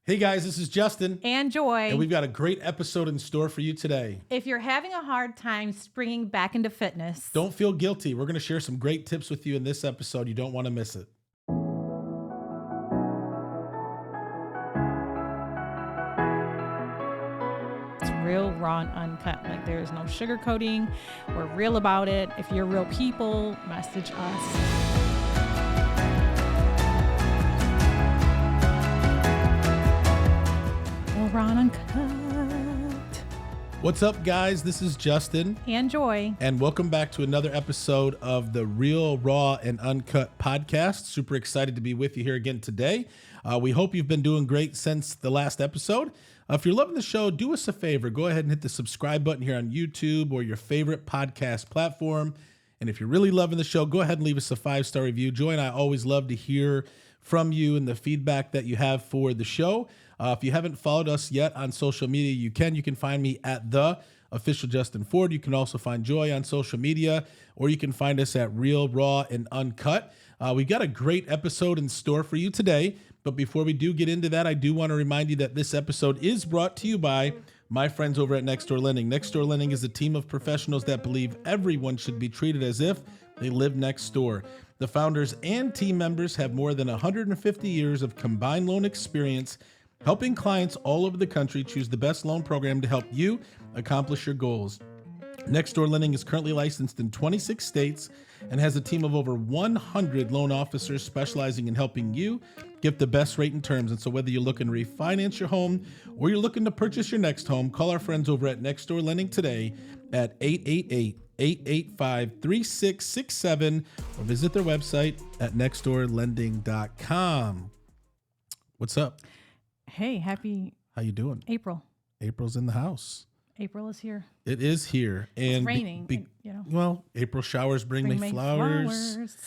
Hey guys, this is Justin. And Joy. And we've got a great episode in store for you today. If you're having a hard time springing back into fitness, don't feel guilty. We're going to share some great tips with you in this episode. You don't want to miss it. It's real, raw, and uncut. Like there's no sugarcoating. We're real about it. If you're real people, message us. Raw and uncut. What's up, guys? This is Justin. And Joy. And welcome back to another episode of the Real, Raw, and Uncut podcast. Super excited to be with you here again today. We hope you've been doing great since the last episode. If you're loving the show, do us a favor. Go ahead and hit the subscribe button here on YouTube or your favorite podcast platform. And if you're really loving the show, go ahead and leave us a 5-star review. Joy and I always love to hear from you and the feedback that you have for the show. If you haven't followed us yet on social media, you can. You can find me at the official Justin Ford. You can also find Joy on social media, or you can find us at Real, Raw, and Uncut. We've got a great episode in store for you today. But before we do get into that, I do want to remind you that this episode is brought to you by my friends over at Nextdoor Lending. Nextdoor Lending is a team of professionals that believe everyone should be treated as if they live next door. The founders and team members have more than 150 years of combined loan experience, helping clients all over the country choose the best loan program to help you accomplish your goals. Nextdoor Lending is currently licensed in 26 states and has a team of over 100 loan officers specializing in helping you get the best rate and terms. And so whether you're looking to refinance your home or you're looking to purchase your next home, call our friends over at Nextdoor Lending today at 888-885-3667 or visit their website at nextdoorlending.com. What's up? Hey, happy How you doing? April. April's in the house. April is here. It is here. And it's raining. Well, April showers bring me flowers.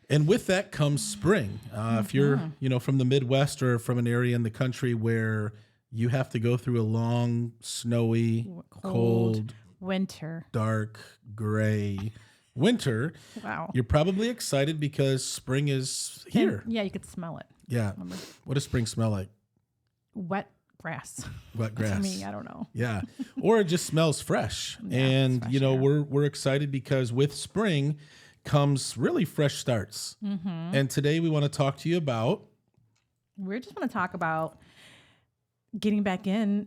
And with that comes spring. If you're, from the Midwest or from an area in the country where you have to go through a long, snowy, cold winter, dark, gray winter, wow, you're probably excited because spring is here. And, you could smell it. Yeah. What does spring smell like? Wet grass. Wet grass. To me, I don't know. Yeah. Or it just smells fresh. And, we're excited because with spring comes really fresh starts. Mm-hmm. And today we want to talk to you about. We're just going to talk about getting back in.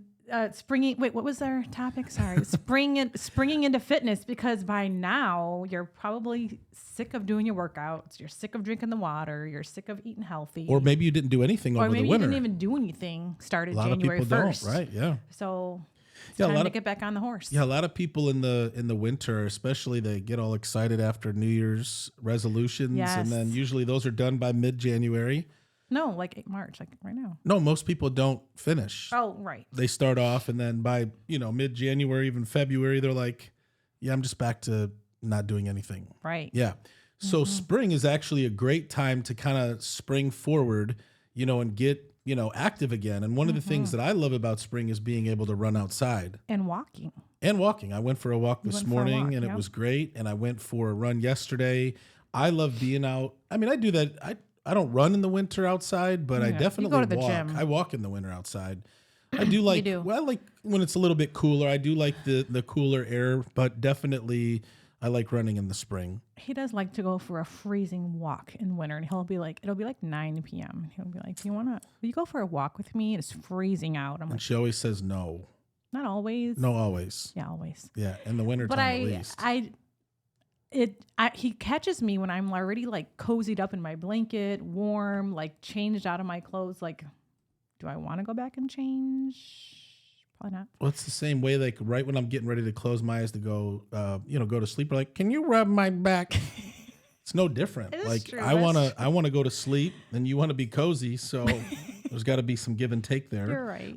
Springing. Wait, what was our topic? Sorry. Springing into fitness, because by now you're probably sick of doing your workouts. You're sick of drinking the water. You're sick of eating healthy. Or maybe you didn't do anything over the winter. Or maybe you didn't even do anything. Started January 1st. Don't, right? Yeah. So it's time to get back on the horse. Yeah, a lot of people in the winter, especially, they get all excited after New Year's resolutions, and then usually those are done by mid-January. No, like March, like right now. No, most people don't finish. Oh, right. They start off, and then by, mid-January, even February, they're like, yeah, I'm just back to not doing anything. Right. Yeah. So spring is actually a great time to kind of spring forward, and get, active again. And one of the things that I love about spring is being able to run outside. And walking. I went for a walk this morning, and it was great. And I went for a run yesterday. I love being out. I mean, I do that. I don't run in the winter outside, but I definitely go to the walk. gym. I walk in the winter outside. I do like, well, I like when it's a little bit cooler. I do like the cooler air, but definitely I like running in the spring. He does like to go for a freezing walk in winter, and it'll be like 9 p.m. He'll be like, will you go for a walk with me? It's freezing out. And she always says no. Not always. No, always. Yeah, always. Yeah, in the wintertime at least. He catches me when I'm already like cozied up in my blanket, warm, like changed out of my clothes. Like, do I want to go back and change? Probably not. Well, it's the same way. Like right when I'm getting ready to close my eyes to go, go to sleep. Like, can you rub my back? It's no different. It is like true. I want to go to sleep, and you want to be cozy. So there's got to be some give and take there. You're right.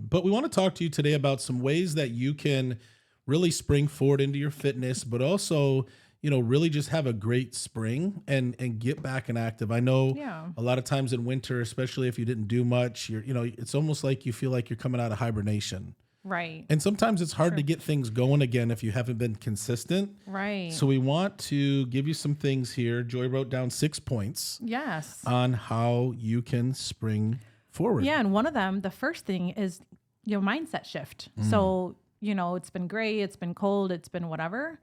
But we want to talk to you today about some ways that you can really spring forward into your fitness, but also, really just have a great spring and get back and active. I know a lot of times in winter, especially if you didn't do much, it's almost like you feel like you're coming out of hibernation. Right. And sometimes it's hard to get things going again if you haven't been consistent. Right. So we want to give you some things here. Joy wrote down 6 points. Yes. On how you can spring forward. Yeah. And one of them, the first thing is your mindset shift. So, it's been gray, it's been cold, it's been whatever,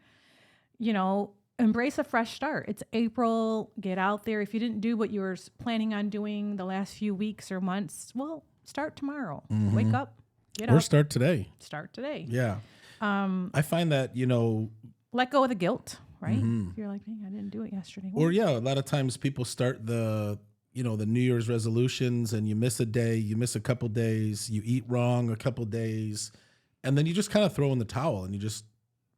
embrace a fresh start. It's April, get out there. If you didn't do what you were planning on doing the last few weeks or months, well, start tomorrow. Wake up, get up. Or start today. Start today. Yeah. I find that, Let go of the guilt, right? If you're like, hey, I didn't do it yesterday. or a lot of times people start the New Year's resolutions and you miss a day, you miss a couple days, you eat wrong a couple days, and then you just kind of throw in the towel and you just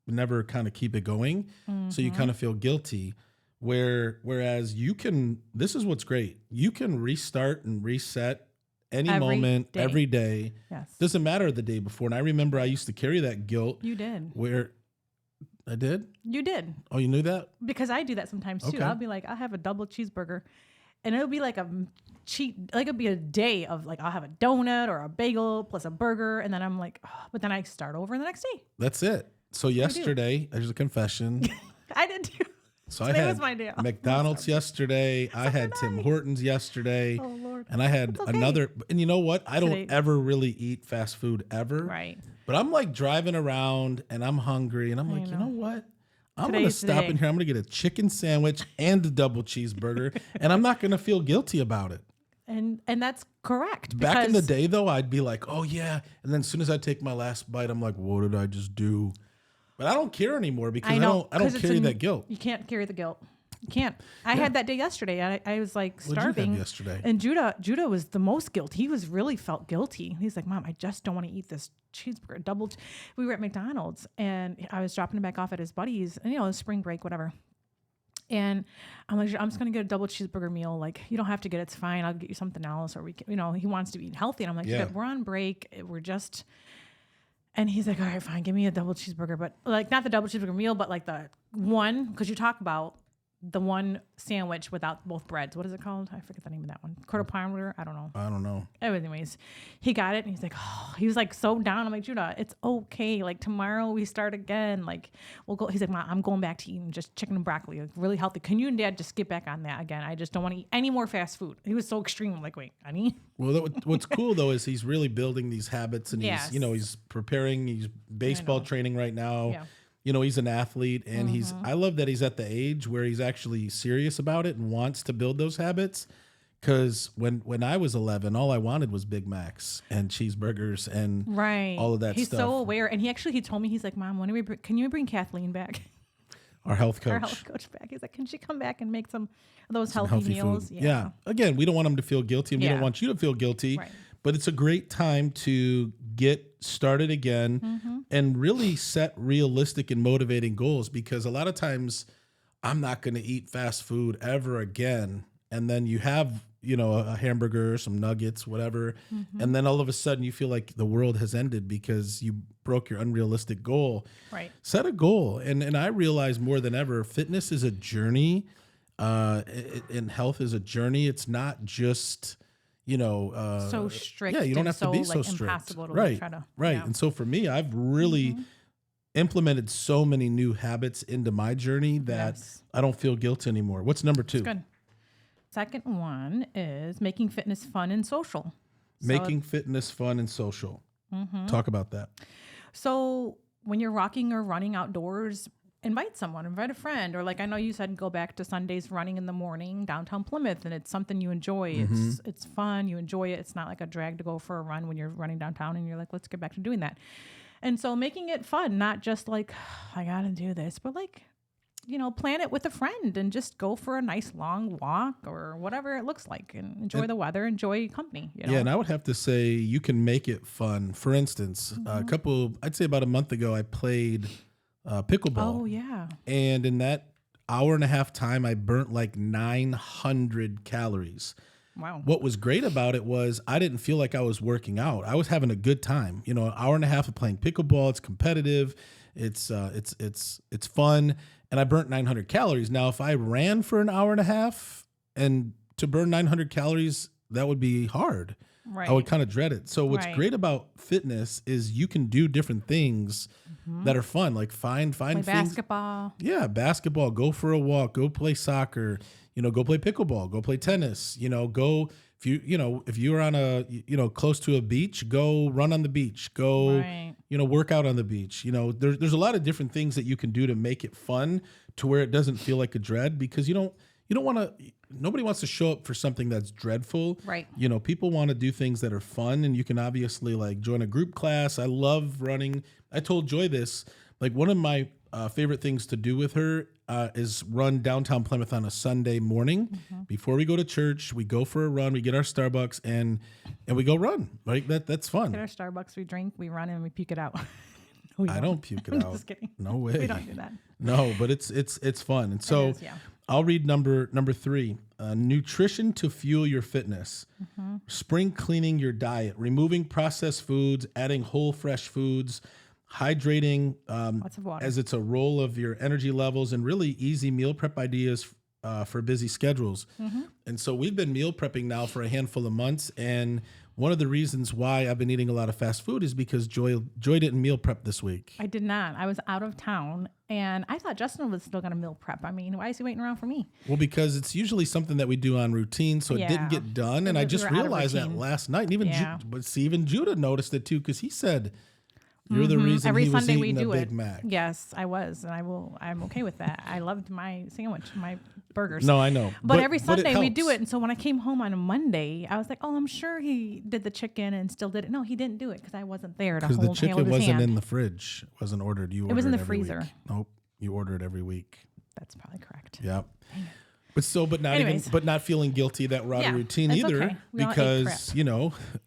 never kind of keep it going. So you kind of feel guilty. Whereas this is what's great. You can restart and reset any moment, every day. Yes. Doesn't matter the day before. And I remember I used to carry that guilt. You did. Where I did? You did. Oh, you knew that? Because I do that sometimes too. Okay. I'll be like, I'll have a double cheeseburger. And it'll be like a it'll be a day of like, I'll have a donut or a bagel plus a burger. And then I'm like, oh, but then I start over the next day. That's it. So yesterday, there's a confession. I did too. So Today I had was my day off. McDonald's yesterday. I had Tim Hortons yesterday. Oh, Lord. And I had It's okay. another. And you know what? I don't Today- ever really eat fast food ever. Right. But I'm like driving around and I'm hungry. And I'm like, you know what? I'm going to Today's stop the in here. I'm going to get a chicken sandwich and a double cheeseburger. And I'm not going to feel guilty about it. And that's correct. Back in the because- day, though, I'd be like, oh, yeah. And then as soon as I take my last bite, I'm like, what did I just do? But I don't care anymore because I don't 'cause it's carry that guilt. You can't carry the guilt. You can't. I had that day yesterday. I was like What'd you have starving. yesterday? And Judah was the most guilty. He was really felt guilty. He's like, Mom, I just don't want to eat this cheeseburger. We were at McDonald's and I was dropping him back off at his buddies and spring break, whatever. And I'm like, I'm just going to get a double cheeseburger meal. Like, you don't have to get it. It's fine. I'll get you something else. Or we can, he wants to eat healthy. And I'm like, Yeah. we're on break. And he's like, all right, fine, give me a double cheeseburger. But like, not the double cheeseburger meal, but like the one, because you talk about the one sandwich without both breads. What is it called? I forget the name of that one. Quarter pounder? I don't know. I don't know. Anyways, he got it and he's like, oh, he was like so down. I'm like, Judah, it's okay. Like tomorrow we start again. Like we'll go. He's like, Mom, I'm going back to eating just chicken and broccoli, like really healthy. Can you and Dad just get back on that again? I just don't want to eat any more fast food. He was so extreme. I'm like, wait, honey. Well, what's cool though is he's really building these habits, and Yes. he's preparing. He's baseball training right now. Yeah. He's an athlete, and I love that he's at the age where he's actually serious about it and wants to build those habits. Because when I was 11, all I wanted was Big Macs and cheeseburgers and all of that He's stuff. so aware. And he told me, he's like, Mom, can you bring Kathleen back? Our health coach. Our health coach back. He's like, can she come back and make some of those healthy Healthy meals? food. Yeah. Again, we don't want him to feel guilty, and we don't Yeah. want you to feel guilty. Right. But it's a great time to get started again and really set realistic and motivating goals, because a lot of times I'm not going to eat fast food ever again. And then you have, a hamburger, some nuggets, whatever. And then all of a sudden you feel like the world has ended because you broke your unrealistic goal. Right. Set a goal. And I realize more than ever, fitness is a journey. And health is a journey. It's not just, So strict. Yeah, you don't and have to be so like, strict. impossible to Right. try to. Right. Yeah. And so for me, I've really implemented so many new habits into my journey that Yes. I don't feel guilt anymore. What's number 2? Good. Second one is making fitness fun and social. Making fitness fun and social. Talk about that. So when you're walking or running outdoors, invite someone, invite a friend, or like I know you said, go back to Sundays running in the morning downtown Plymouth, and it's something you enjoy. It's fun, you enjoy it. It's not like a drag to go for a run when you're running downtown, and you're like, let's get back to doing that. And so making it fun, not just like I gotta do this, but like plan it with a friend and just go for a nice long walk or whatever it looks like, and enjoy the weather, enjoy company. Yeah, and I would have to say you can make it fun. For instance, I'd say about a month ago, I played pickleball. Oh yeah. And in that hour and a half time, I burnt like 900 calories. Wow. What was great about it was I didn't feel like I was working out. I was having a good time. An hour and a half of playing pickleball. It's competitive. It's fun. And I burnt 900 calories. Now, if I ran for an hour and a half, and to burn 900 calories, that would be hard. Right. I would kind of dread it. So what's Right. great about fitness is you can do different things that are fun. Like find Play things. basketball. Yeah, basketball. Go for a walk. Go play soccer. Go play pickleball. Go play tennis. Go if you're on close to a beach, go run on the beach, go, Right. work out on the beach. There's a lot of different things that you can do to make it fun to where it doesn't feel like a dread, because you don't want to, nobody wants to show up for something that's dreadful. Right. People want to do things that are fun, and you can obviously like join a group class. I love running. I told Joy this, like one of my favorite things to do with her is run downtown Plymouth on a Sunday morning. Before we go to church, we go for a run, we get our Starbucks and we go run. Like that's fun. Get our Starbucks, we drink, we run, and we puke it out. No, we I don't puke it out. Just kidding. No way. We don't do that. No, but it's fun. And so yeah. I'll read number 3, nutrition to fuel your fitness, spring cleaning your diet, removing processed foods, adding whole fresh foods, hydrating Lots of water. as it's a role of your energy levels, and really easy meal prep ideas for busy schedules. And so we've been meal prepping now for a handful of months, and one of the reasons why I've been eating a lot of fast food is because Joy didn't meal prep this week. I did not. I was out of town, and I thought Justin was still going to meal prep. I mean, why is he waiting around for me? Well, because it's usually something that we do on routine, so it didn't get done. And I just realized that last night. And even Judah noticed it too, because he said, you're the reason Every he was Sunday we eating do a Big it. Mac. Yes, I was, and I'm okay with that. I loved my sandwich, my burgers. No, I know. But every it Sunday we do helps. it. And so when I came home on a Monday, I was like, oh, I'm sure he did the chicken and still did it. No, he didn't do it because I wasn't there to Because hold the chicken his wasn't hand. in the fridge. It wasn't ordered. You ordered It was in the every freezer. week. Nope. You order it every week. That's probably correct. Yeah. But Anyways. not feeling guilty that we're out of routine it's either, okay. We all ate because,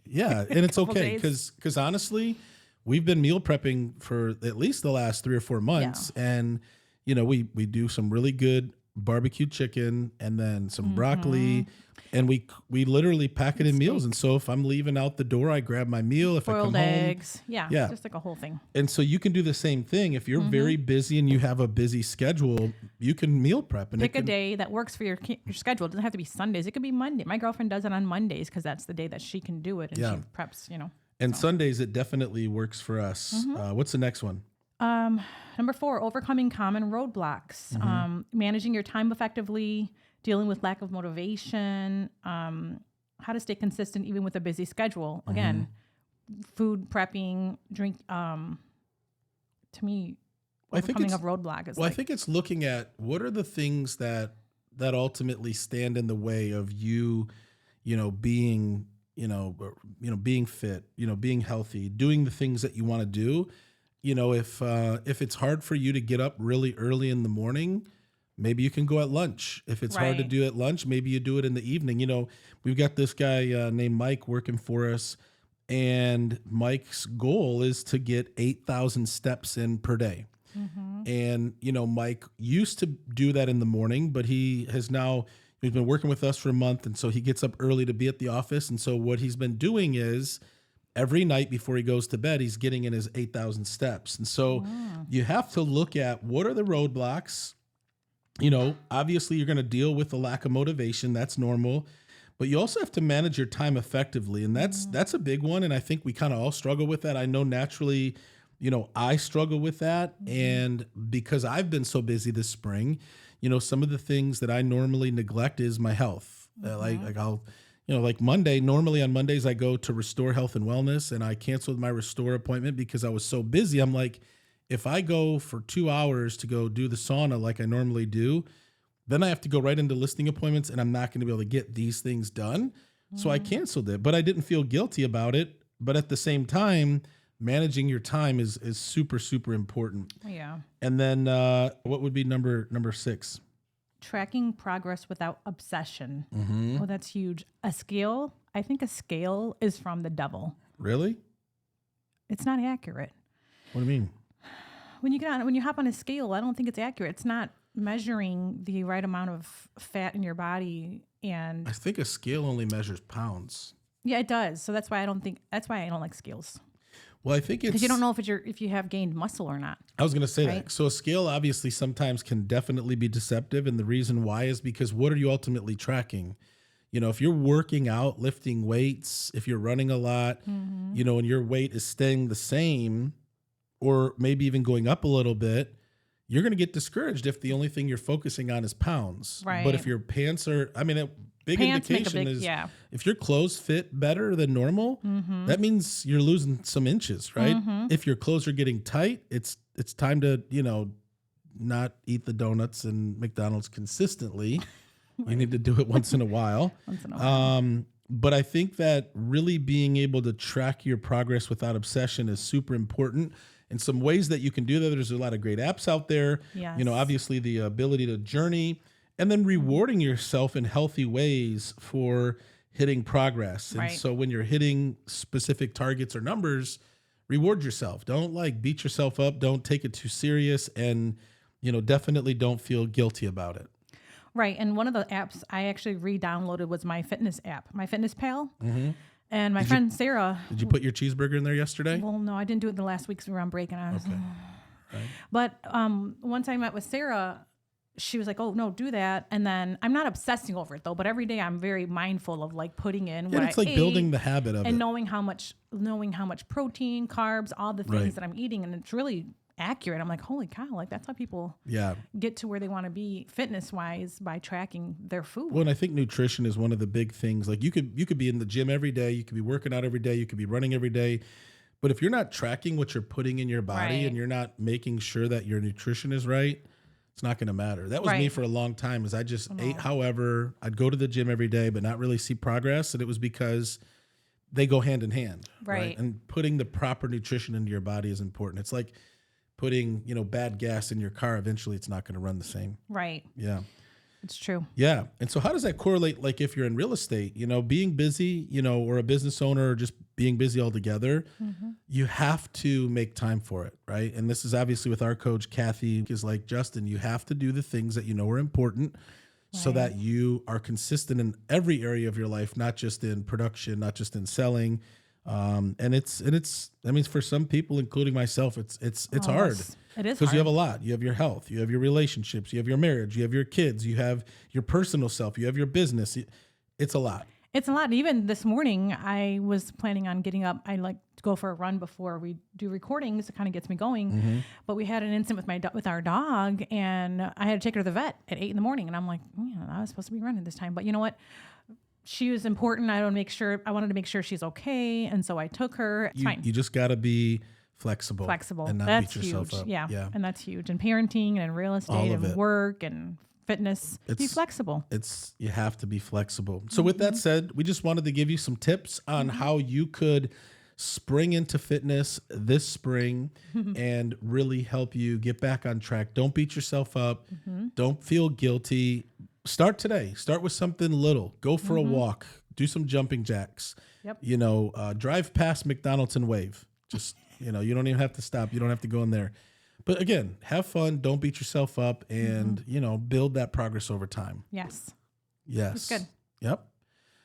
yeah, and it's Couple okay. days. Because honestly, we've been meal prepping for at least the last 3 or 4 months. And, we do some really good barbecue chicken and then some broccoli, and we literally pack it in meals. And so if I'm leaving out the door, I grab my meal. If I Boiled come home, eggs. Yeah, Yeah. just like a whole thing. and so you can do the same thing. If you're very busy and you have a busy schedule, you can meal prep and Pick a day that works for your schedule. It doesn't have to be Sundays. It could be Monday. My girlfriend does it on Mondays because that's the day that she can do it, and Yeah. she preps, And Sundays, it definitely works for us. What's the next one? Number 4, overcoming common roadblocks, managing your time effectively, dealing with lack of motivation, how to stay consistent even with a busy schedule. Again, food prepping, drink. To me, I think overcoming it's- of roadblock is I think it's looking at what are the things that ultimately stand in the way of you, being, being fit, being healthy, doing the things that you want to do. If it's hard for you to get up really early in the morning, maybe you can go at lunch. If it's hard to Right. do at lunch, maybe you do it in the evening. We've got this guy named Mike working for us, and Mike's goal is to get 8,000 steps in per day. And, Mike used to do that in the morning, but he's been working with us for a month. And so he gets up early to be at the office. And so what he's been doing is every night before he goes to bed, he's getting in his 8,000 steps. And so you have to look at what are the roadblocks. Obviously you're going to deal with the lack of motivation. That's normal. But you also have to manage your time effectively. And that's a big one. And I think we kind of all struggle with that. I know naturally, I struggle with that. And because I've been so busy this spring, some of the things that I normally neglect is my health. Like Monday, normally on Mondays, I go to Restore Health and Wellness, and I canceled my Restore appointment because I was so busy. I'm like, if I go for 2 hours to go do the sauna like I normally do, then I have to go right into listing appointments, and I'm not going to be able to get these things done. So I canceled it, but I didn't feel guilty about it. But at the same time, managing your time is super, super important. Yeah. And then what would be number 6? Tracking progress without obsession. Oh, that's huge. A scale. I think a scale is from the devil. Really? It's not accurate. What do you mean? When you hop on a scale, I don't think it's accurate. It's not measuring the right amount of fat in your body. And I think a scale only measures pounds. yeah, it does. So that's why I don't like scales. Well, I think it's Because you don't know if you have gained muscle or not. I was going to say Right? that. So a scale obviously sometimes can definitely be deceptive. And the reason why is because what are you ultimately tracking? If you're working out, lifting weights, if you're running a lot, and your weight is staying the same or maybe even going up a little bit, you're going to get discouraged if the only thing you're focusing on is pounds. Right. But if your pants are, big Pants make a indication big- is yeah. if your clothes fit better than normal, that means you're losing some inches, right? If your clothes are getting tight, it's time to, not eat the donuts and McDonald's consistently. You need to do it once in a while. Once in a while. But I think that really being able to track your progress without obsession is super important. And some ways that you can do that, there's a lot of great apps out there. Yes. Obviously the ability to journey and then rewarding yourself in healthy ways for hitting progress. And Right. so when you're hitting specific targets or numbers, reward yourself. Don't beat yourself up. Don't take it too serious. And, definitely don't feel guilty about it. Right. And one of the apps I actually re-downloaded was my fitness app, my Fitness Pal. And my friend Sarah. Did you put your cheeseburger in there yesterday? Well, no, I didn't do it the last week because we were on break. And I was, Okay. Right. But once I met with Sarah, she was like, "Oh no, do that." And then I'm not obsessing over it though. But every day I'm very mindful of putting in what And it's I like ate building the habit of and it. knowing how much protein, carbs, all the things Right. that I'm eating, and it's really accurate. I'm like, holy cow! That's how people Yeah. get to where they want to be fitness wise by tracking their food. Well, and I think nutrition is one of the big things. Like you could be in the gym every day, you could be working out every day, you could be running every day. But if you're not tracking what you're putting in your body Right. and you're not making sure that your nutrition is right, it's not going to matter. That was me Right. for a long time is I just ate however. I'd go to the gym every day, but not really see progress. And it was because they go hand in hand. Right. And putting the proper nutrition into your body is important. It's like putting, bad gas in your car. Eventually it's not going to run the same. Right. Yeah. It's true. Yeah. And so how does that correlate? Like if you're in real estate, being busy, or a business owner or just being busy altogether, you have to make time for it. Right. And this is obviously with our coach, Kathy, is like, Justin, you have to do the things that are important so Right. that you are consistent in every area of your life, not just in production, not just in selling. And it's, I mean, for some people, including myself, it's hard. It is Because you have hard. a lot. You have your health, you have your relationships, you have your marriage, you have your kids, you have your personal self, you have your business. It's a lot. It's a lot. And even this morning, I was planning on getting up. I like to go for a run before we do recordings. It kind of gets me going. But we had an incident with our dog, and I had to take her to the vet at 8 a.m. And I'm like, I was supposed to be running this time. But you know what? She was important. I wanted to make sure she's okay, and so I took her. It's fine. You just got to be flexible And not that's beat yourself huge. up. Yeah, and that's huge. And parenting and real estate of and it. work and fitness. Be It's- flexible. You have to be flexible. So with that said, we just wanted to give you some tips on how you could spring into fitness this spring and really help you get back on track. Don't beat yourself up. Don't feel guilty. Start today. Start with something little. Go for a walk. Do some jumping jacks. Yep. Drive past McDonald's and wave. Just, you don't even have to stop. You don't have to go in there. But again, have fun. Don't beat yourself up and, build that progress over time. Yes. Yes. It's good. Yep.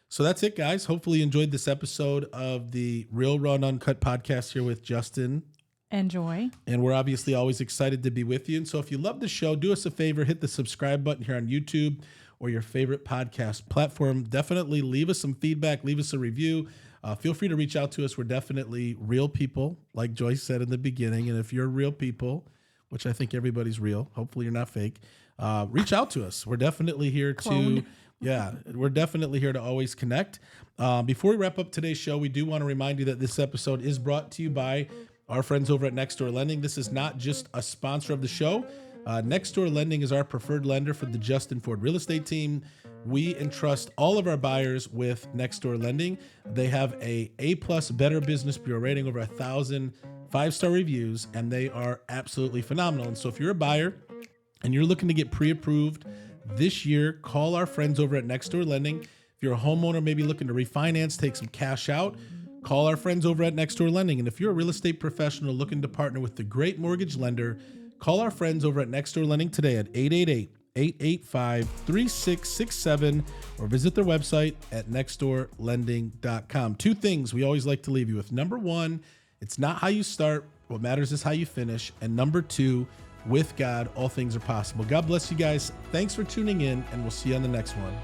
So that's it, guys. Hopefully you enjoyed this episode of the Real, Raw, and Uncut podcast here with Justin. Enjoy. And we're obviously always excited to be with you. And so if you love the show, do us a favor, hit the subscribe button here on YouTube or your favorite podcast platform. Definitely leave us some feedback, leave us a review. Feel free to reach out to us. We're definitely real people, like Joyce said in the beginning. And if you're real people, which I think everybody's real, hopefully you're not fake, reach out to us. We're definitely here Clone. we're definitely here to always connect. Before we wrap up today's show, we do want to remind you that this episode is brought to you by our friends over at Nextdoor Lending. This is not just a sponsor of the show. Nextdoor Lending is our preferred lender for the Justin Ford real estate team. We entrust all of our buyers with Nextdoor Lending. They have a A+ Better Business Bureau rating, over 1,000 5-star reviews, and they are absolutely phenomenal. And so if you're a buyer and you're looking to get pre-approved this year, call our friends over at Nextdoor Lending. If you're a homeowner, maybe looking to refinance, take some cash out, call our friends over at Nextdoor Lending. And if you're a real estate professional looking to partner with the great mortgage lender, call our friends over at Nextdoor Lending today at 888-885-3667 or visit their website at nextdoorlending.com. Two things we always like to leave you with. Number one, it's not how you start. What matters is how you finish. And number two, with God, all things are possible. God bless you guys. Thanks for tuning in, and we'll see you on the next one.